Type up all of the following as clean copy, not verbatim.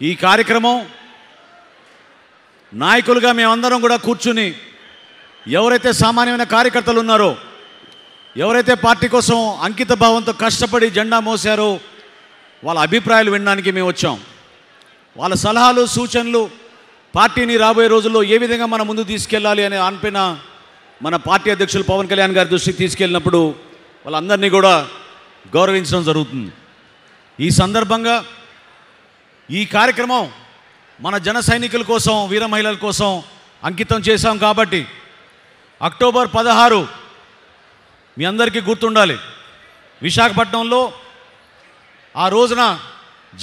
ఈ కార్యక్రమం నాయకులుగా మేమందరం కూడా కూర్చుని ఎవరైతే సామాన్యమైన కార్యకర్తలు ఉన్నారో, ఎవరైతే పార్టీ కోసం అంకిత భావంతో కష్టపడి జెండా మోసారో వాళ్ళ అభిప్రాయాలు వినడానికి మేము వచ్చాం. వాళ్ళ సలహాలు సూచనలు పార్టీని రాబోయే రోజుల్లో ఏ విధంగా మనం ముందు తీసుకెళ్ళాలి అనే అనిపిన మన పార్టీ అధ్యక్షులు పవన్ కళ్యాణ్ గారి దృష్టికి తీసుకెళ్ళినప్పుడు వాళ్ళందరినీ కూడా గౌరవించడం జరుగుతుంది. ఈ సందర్భంగా ఈ కార్యక్రమం మన జన సైనికుల కోసం, వీర మహిళల కోసం అంకితం చేశాం కాబట్టి అక్టోబర్ 16 మీ అందరికీ గుర్తుండాలి. విశాఖపట్నంలో ఆ రోజున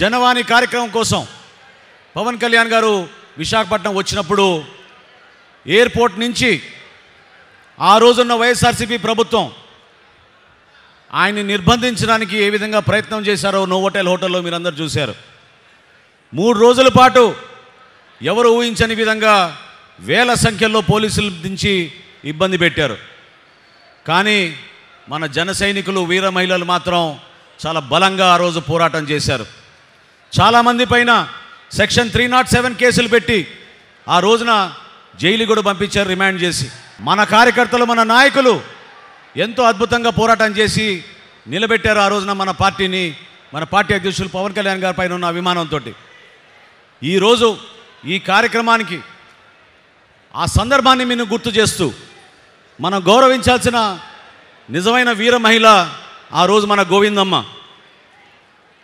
జనవాణి కార్యక్రమం కోసం పవన్ కళ్యాణ్ గారు విశాఖపట్నం వచ్చినప్పుడు ఎయిర్పోర్ట్ నుంచి ఆ రోజున్న వైఎస్ఆర్సీపీ ప్రభుత్వం ఆయన్ని నిర్బంధించడానికి ఏ విధంగా ప్రయత్నం చేశారో నోవోటెల్ హోటల్లో మీరందరూ చూశారు. 3 రోజుల పాటు ఎవరు ఊహించని విధంగా వేల సంఖ్యలో పోలీసులు దించి ఇబ్బంది పెట్టారు. కానీ మన జన సైనికులు, వీర మహిళలు మాత్రం చాలా బలంగా ఆ రోజు పోరాటం చేశారు. చాలామంది పైన సెక్షన్ 307 కేసులు పెట్టి ఆ రోజున జైలు కూడా పంపించారు, రిమాండ్ చేసి. మన కార్యకర్తలు, మన నాయకులు ఎంతో అద్భుతంగా పోరాటం చేసి నిలబెట్టారు ఆ రోజున మన పార్టీని. మన పార్టీ అధ్యక్షులు పవన్ కళ్యాణ్ గారి పైన ఉన్న అభిమానంతో ఈరోజు ఈ కార్యక్రమానికి ఆ సందర్భాన్ని మేము గుర్తు చేస్తూ మనం గౌరవించాల్సిన నిజమైన వీర మహిళ ఆ రోజు మన గోవిందమ్మ.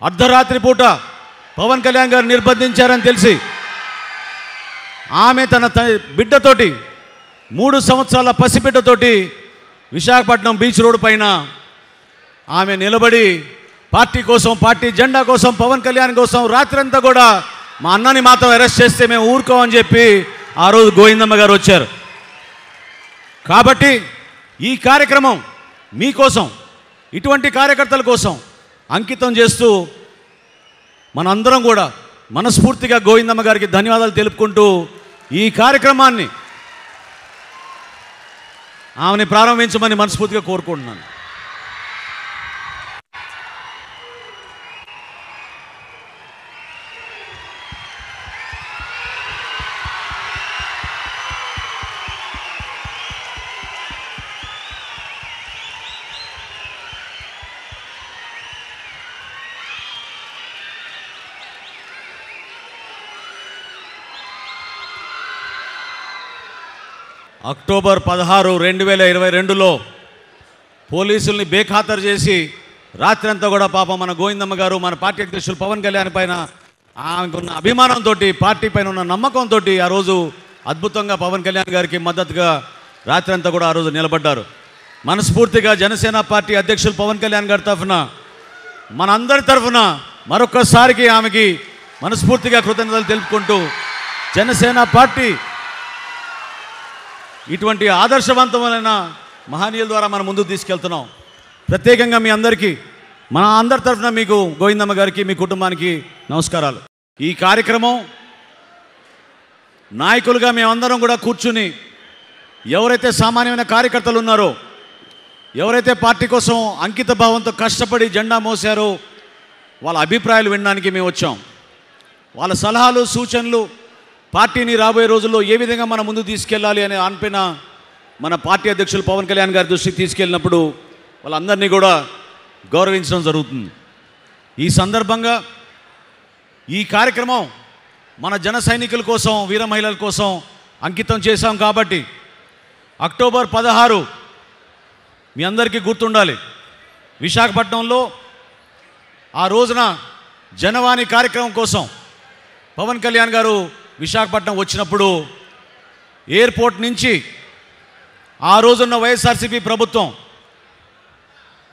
అర్ధరాత్రి పూట పవన్ కళ్యాణ్ గారు నిర్బంధించారని తెలిసి ఆమె తన బిడ్డతోటి, 3 సంవత్సరాల పసిబిడ్డతోటి విశాఖపట్నం బీచ్ రోడ్డు పైన ఆమె నిలబడి పార్టీ కోసం, పార్టీ జెండా కోసం, పవన్ కళ్యాణ్ కోసం రాత్రంతా కూడా మా అన్నని మాత్రం అరెస్ట్ చేస్తే మేము ఊరుకోమని చెప్పి ఆ రోజు గోవిందమ్మ గారు వచ్చారు. కాబట్టి ఈ కార్యక్రమం మీకోసం, ఇటువంటి కార్యకర్తల కోసం అంకితం చేస్తూ మనందరం కూడా మనస్ఫూర్తిగా గోవిందమ్మ గారికి ధన్యవాదాలు తెలుపుకుంటూ ఈ కార్యక్రమాన్ని ఆమెని ప్రారంభించమని మనస్ఫూర్తిగా కోరుకుంటున్నాను. అక్టోబర్ 16, 2022లో పోలీసుల్ని బేఖాతరు చేసి రాత్రంతా కూడా పాపం మన గోవిందమ్మ గారు, మన పార్టీ అధ్యక్షులు పవన్ కళ్యాణ్ పైన ఆమెకున్న అభిమానంతో, పార్టీ పైన ఉన్న నమ్మకంతో ఆ రోజు అద్భుతంగా పవన్ కళ్యాణ్ గారికి మద్దతుగా రాత్రంతా కూడా ఆ రోజు నిలబడ్డారు. మనస్ఫూర్తిగా జనసేన పార్టీ అధ్యక్షులు పవన్ కళ్యాణ్ గారి తరఫున, మనందరి తరఫున మరొక్కసారికి ఆమెకి మనస్ఫూర్తిగా కృతజ్ఞతలు తెలుపుకుంటూ జనసేన పార్టీ ఇటువంటి ఆదర్శవంతమైన మహనీయుల ద్వారా మనం ముందుకు తీసుకెళ్తున్నాం. ప్రత్యేకంగా మీ అందరికీ, మన అందరి తరఫున మీకు గోవిందమ్మ గారికి, మీ కుటుంబానికి నమస్కారాలు. ఈ కార్యక్రమం నాయకులుగా మేమందరం కూడా కూర్చుని ఎవరైతే సామాన్యమైన కార్యకర్తలు ఉన్నారో, ఎవరైతే పార్టీ కోసం అంకిత భావంతో కష్టపడి జెండా మోసారో వాళ్ళ అభిప్రాయాలు వినడానికి మేము వచ్చాం. వాళ్ళ సలహాలు సూచనలు పార్టీని రాబోయే రోజుల్లో ఏ విధంగా మనం ముందు తీసుకెళ్ళాలి అనే అనిపిన మన పార్టీ అధ్యక్షులు పవన్ కళ్యాణ్ గారి దృష్టికి తీసుకెళ్ళినప్పుడు వాళ్ళందరినీ కూడా గౌరవించడం జరుగుతుంది. ఈ సందర్భంగా ఈ కార్యక్రమం మన జన సైనికుల కోసం, వీర మహిళల కోసం అంకితం చేశాం కాబట్టి అక్టోబర్ 16 మీ అందరికీ గుర్తుండాలి. విశాఖపట్నంలో ఆ రోజున జనవాణి కార్యక్రమం కోసం పవన్ కళ్యాణ్ గారు విశాఖపట్నం వచ్చినప్పుడు ఎయిర్పోర్ట్ నుంచి ఆ రోజున్న వైఎస్ఆర్సీపీ ప్రభుత్వం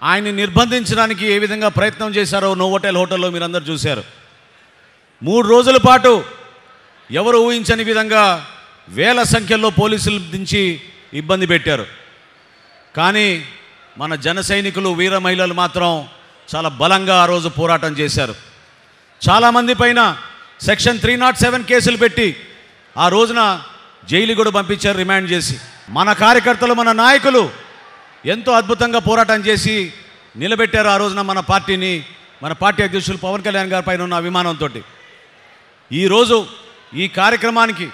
ఆయన్ని నిర్బంధించడానికి ఏ విధంగా ప్రయత్నం చేశారో నోవోటెల్ హోటల్లో మీరందరూ చూశారు. 3 రోజుల పాటు ఎవరు ఊహించని విధంగా వేల సంఖ్యలో పోలీసులు దించి ఇబ్బంది పెట్టారు. కానీ మన జన సైనికులు, వీర మహిళలు మాత్రం చాలా బలంగా ఆ రోజు పోరాటం చేశారు. చాలామంది పైన సెక్షన్ 307 కేసులు పెట్టి ఆ రోజున జైలు కూడా పంపించారు, రిమాండ్ చేసి. మన కార్యకర్తలు, మన నాయకులు ఎంతో అద్భుతంగా పోరాటం చేసి నిలబెట్టారు ఆ రోజున మన పార్టీని. మన పార్టీ అధ్యక్షులు పవన్ కళ్యాణ్ గారి పైన ఉన్న అభిమానంతో ఈరోజు ఈ కార్యక్రమానికి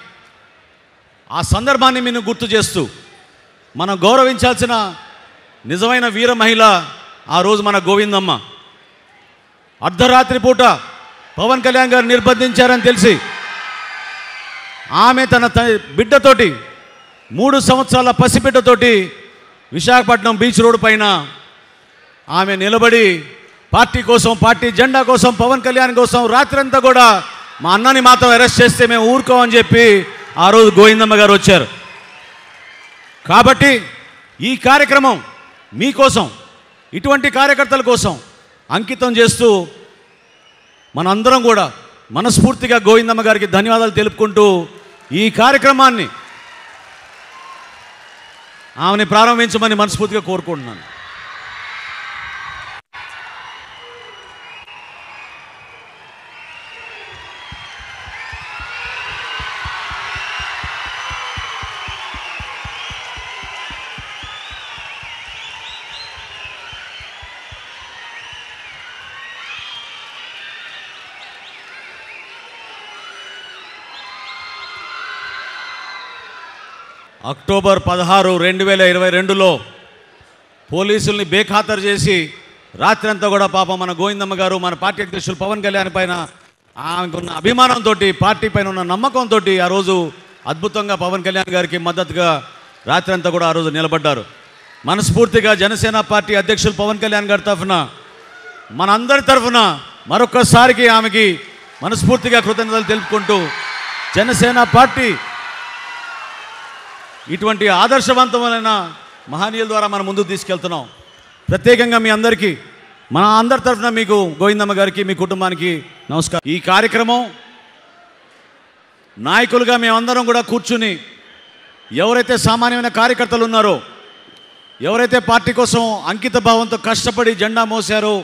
ఆ సందర్భాన్ని మేము గుర్తు చేస్తూ మనం గౌరవించాల్సిన నిజమైన వీర మహిళ ఆ రోజు మన గోవిందమ్మ. అర్ధరాత్రి పూట పవన్ కళ్యాణ్ గారు నిర్బంధించారని తెలిసి ఆమె తన బిడ్డతోటి 3 సంవత్సరాల పసిబిడ్డతోటి విశాఖపట్నం బీచ్ రోడ్డు పైన ఆమె నిలబడి పార్టీ కోసం, పార్టీ జెండా కోసం, పవన్ కళ్యాణ్ కోసం రాత్రంతా కూడా మా అన్నని మాత్రం అరెస్ట్ చేస్తే మేము ఊరుకోమని చెప్పి ఆ రోజు గోవిందమ్మ గారు వచ్చారు. కాబట్టి ఈ కార్యక్రమం మీకోసం, ఇటువంటి కార్యకర్తల కోసం అంకితం చేస్తూ మనందరం కూడా మనస్ఫూర్తిగా గోవిందమ్మ గారికి ధన్యవాదాలు తెలుపుకుంటూ ఈ కార్యక్రమాన్ని ఆమెని ప్రారంభించమని మనస్ఫూర్తిగా కోరుకుంటున్నాను. అక్టోబర్ 16, 2022లో పోలీసుల్ని బేఖాతరు చేసి రాత్రంతా కూడా పాపం మన గోవిందమ్మ గారు, మన పార్టీ అధ్యక్షులు పవన్ కళ్యాణ్ పైన ఆమెకున్న అభిమానంతో, పార్టీ పైన ఉన్న నమ్మకంతో ఆ రోజు అద్భుతంగా పవన్ కళ్యాణ్ గారికి మద్దతుగా రాత్రంతా కూడా ఆ రోజు నిలబడ్డారు. మనస్ఫూర్తిగా జనసేన పార్టీ అధ్యక్షులు పవన్ కళ్యాణ్ గారి తరఫున, మనందరి తరఫున మరొక్కసారికి ఆమెకి మనస్ఫూర్తిగా కృతజ్ఞతలు తెలుపుకుంటూ జనసేన పార్టీ ఇటువంటి ఆదర్శవంతమైన మహనీయుల ద్వారా మనం ముందుకు తీసుకెళ్తున్నాం. ప్రత్యేకంగా మీ అందరికీ, మన అందరి తరఫున మీకు గోవిందమ్మ గారికి, మీ కుటుంబానికి నమస్కారం. ఈ కార్యక్రమం నాయకులుగా మేమందరం కూడా కూర్చుని ఎవరైతే సామాన్యమైన కార్యకర్తలు ఉన్నారో, ఎవరైతే పార్టీ కోసం అంకిత భావంతో కష్టపడి జెండా మోసారో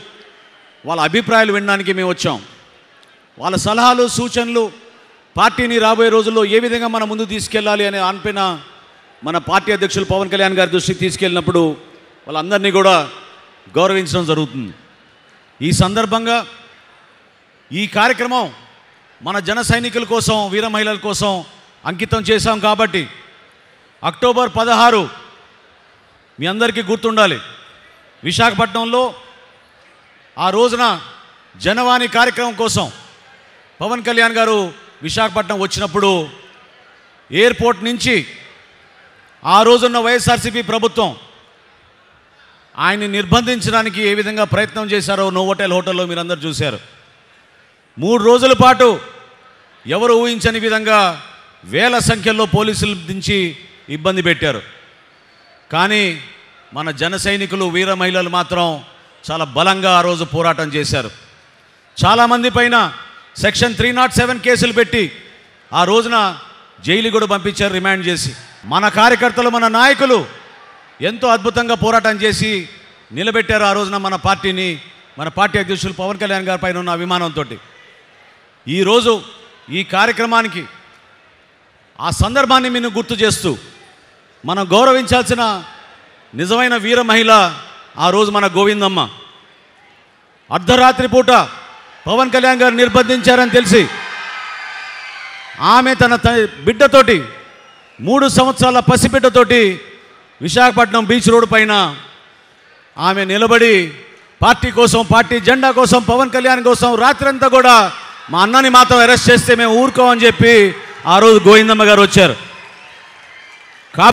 వాళ్ళ అభిప్రాయాలు వినడానికి మేము వచ్చాం. వాళ్ళ సలహాలు, సూచనలు పార్టీని రాబోయే రోజుల్లో ఏ విధంగా మనం ముందుకు తీసుకెళ్ళాలి అని అనిపిన మన పార్టీ అధ్యక్షులు పవన్ కళ్యాణ్ గారి దృష్టికి తీసుకెళ్ళినప్పుడు వాళ్ళందరినీ కూడా గౌరవించడం జరుగుతుంది. ఈ సందర్భంగా ఈ కార్యక్రమం మన జన సైనికుల కోసం, వీర మహిళల కోసం అంకితం చేశాం. కాబట్టి అక్టోబర్ 16 మీ అందరికీ గుర్తుండాలి, విశాఖపట్నంలో ఆ రోజున జనవాణి కార్యక్రమం కోసం పవన్ కళ్యాణ్ గారు విశాఖపట్నం వచ్చినప్పుడు ఎయిర్పోర్ట్ నుంచి ఆ రోజున్న వైఎస్ఆర్సీపీ ప్రభుత్వం ఆయన్ని నిర్బంధించడానికి ఏ విధంగా ప్రయత్నం చేశారో నోవోటెల్ హోటల్లో మీరందరూ చూశారు. 3 రోజుల పాటు ఎవరు ఊహించని విధంగా వేల సంఖ్యలో పోలీసులు దించి ఇబ్బంది పెట్టారు. కానీ మన జన సైనికులు, వీర మహిళలు మాత్రం చాలా బలంగా ఆ రోజు పోరాటం చేశారు. చాలామంది పైన సెక్షన్ 307 కేసులు పెట్టి ఆ రోజున జైలు కూడా పంపించారు, రిమాండ్ చేసి. మన కార్యకర్తలు, మన నాయకులు ఎంతో అద్భుతంగా పోరాటం చేసి నిలబెట్టారు ఆ రోజున మన పార్టీని, మన పార్టీ అధ్యక్షులు పవన్ కళ్యాణ్ గారి పైన ఉన్న అభిమానంతో. ఈరోజు ఈ కార్యక్రమానికి ఆ సందర్భాన్ని మేము గుర్తు చేస్తూ మనం గౌరవించాల్సిన నిజమైన వీర మహిళ ఆ రోజు మన గోవిందమ్మ. అర్ధరాత్రి పూట పవన్ కళ్యాణ్ గారు నిర్బంధించారని తెలిసి ఆమె తన బిడ్డతోటి 3 సంవత్సరాల పసిబిడ్డతోటి విశాఖపట్నం బీచ్ రోడ్డు పైన ఆమె నిలబడి పార్టీ కోసం, పార్టీ జెండా కోసం, పవన్ కళ్యాణ్ కోసం రాత్రంతా కూడా మా అన్నని మాత్రం అరెస్ట్ చేస్తే మేము ఊరుకోమని చెప్పి ఆ రోజు గోవిందమ్మ గారు వచ్చారు.